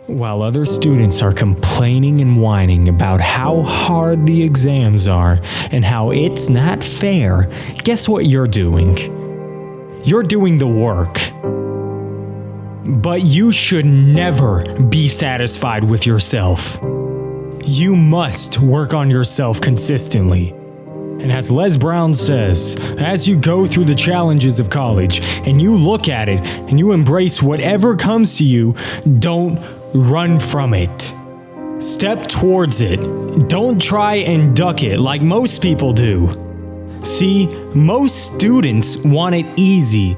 While other students are complaining and whining about how hard the exams are and how it's not fair, guess what you're doing? You're doing the work. But you should never be satisfied with yourself. You must work on yourself consistently. And as Les Brown says, as you go through the challenges of college and you look at it and you embrace whatever comes to you, don't run from it. Step towards it. Don't try and duck it like most people do. See, most students want it easy.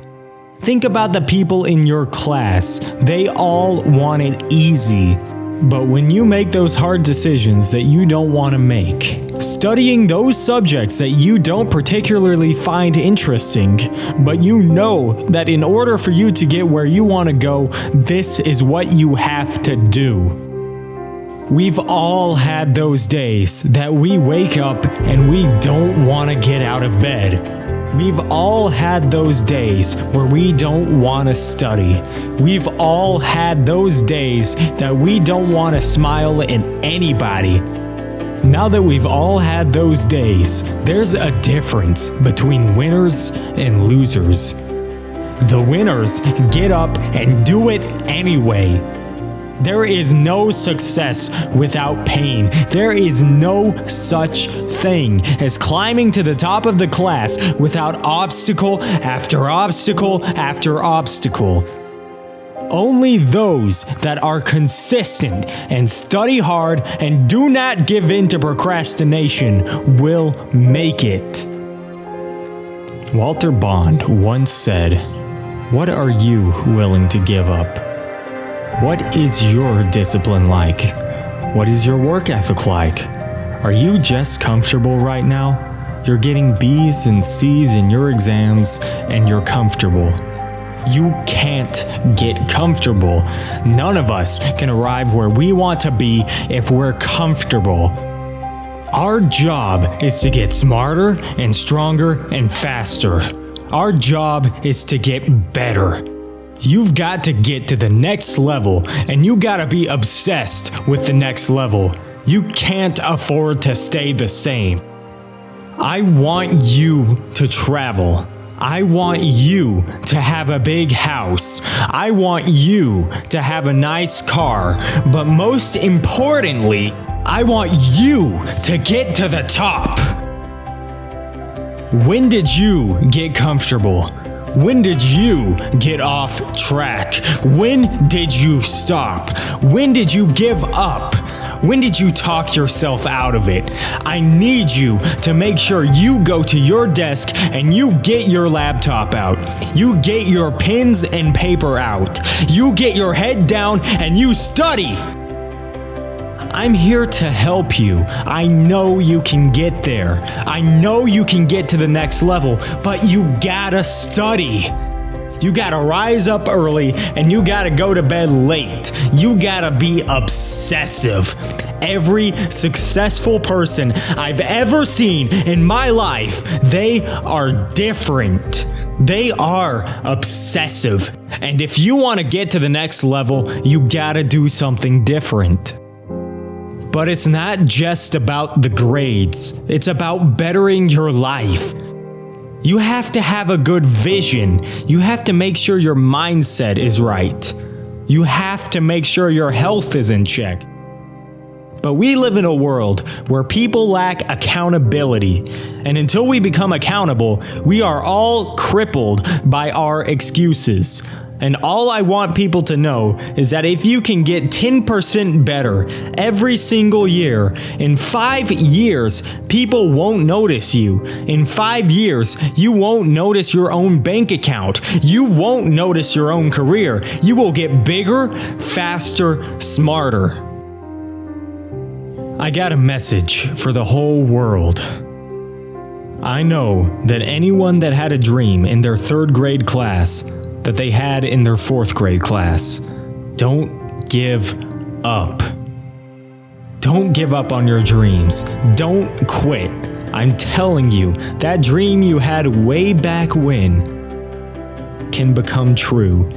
Think about the people in your class. They all want it easy. But when you make those hard decisions that you don't want to make, studying those subjects that you don't particularly find interesting, but you know that in order for you to get where you want to go, this is what you have to do. We've all had those days that we wake up and we don't want to get out of bed. We've all had those days where we don't want to study. We've all had those days that we don't want to smile at anybody. Now that we've all had those days, there's a difference between winners and losers. The winners get up and do it anyway. There is no success without pain. There is no such thing as climbing to the top of the class without obstacle after obstacle after obstacle. Only those that are consistent and study hard and do not give in to procrastination will make it. Walter Bond once said, "What are you willing to give up? What is your discipline like? What is your work ethic like? Are you just comfortable right now? You're getting B's and C's in your exams and you're comfortable. You can't get comfortable. None of us can arrive where we want to be if we're comfortable. Our job is to get smarter and stronger and faster. Our job is to get better. You've got to get to the next level, and you gotta be obsessed with the next level. You can't afford to stay the same. I want you to travel. I want you to have a big house. I want you to have a nice car. But most importantly, I want you to get to the top. When did you get comfortable? When did you get off track? When did you stop? When did you give up? When did you talk yourself out of it? I need you to make sure you go to your desk and you get your laptop out. You get your pens and paper out. You get your head down and you study. I'm here to help you. I know you can get there. I know you can get to the next level, but you gotta study. You gotta rise up early and you gotta go to bed late. You gotta be obsessive. Every successful person I've ever seen in my life, they are different. They are obsessive. And if you want to get to the next level, you gotta do something different. But it's not just about the grades. It's about bettering your life. You have to have a good vision. You have to make sure your mindset is right. You have to make sure your health is in check. But we live in a world where people lack accountability. And until we become accountable, we are all crippled by our excuses. And all I want people to know is that if you can get 10% better every single year, in 5 years, people won't notice you. In 5 years, you won't notice your own bank account. You won't notice your own career. You will get bigger, faster, smarter. I got a message for the whole world. I know that anyone that had a dream in their 3rd grade class that they had in their 4th grade class, don't give up. Don't give up on your dreams. Don't quit. I'm telling you, that dream you had way back when can become true.